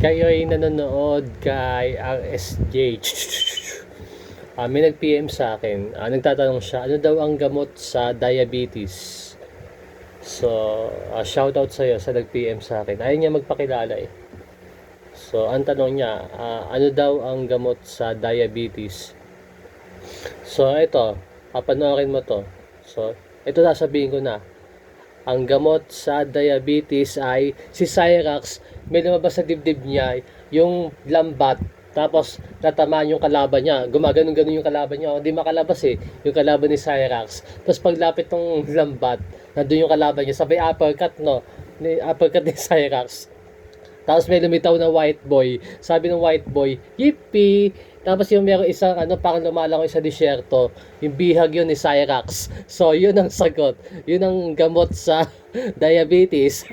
Kayo'y nanonood kay RSJ. May nag-PM sa akin. Nagtatanong siya, ano daw ang gamot sa diabetes? So, shoutout sa'yo sa nag-PM sa akin. Ayaw niya magpakilala eh. So, ang tanong niya, ano daw ang gamot sa diabetes? So, ito, papanoorin mo to. So, ito sasabihin ko na. Ang gamot sa diabetes ay si Cyrax. May lumabas sa dibdib niya yung lambat. Tapos natamaan yung kalaban niya. Gumaganon-ganon yung kalaban niya. Hindi makalabas eh. Yung kalaban ni Cyrax. Tapos paglapit ng lambat, nandun yung kalaban niya. Sabay uppercut no. Uppercut ni Cyrax. Tapos may lumitaw na white boy. Sabi ng white boy, yippee! Tapos yung meron isang parang lumalangoy sa disyerto. Yung bihag yun ni Cyrax. So yun ang sagot. Yun ang gamot sa diabetes.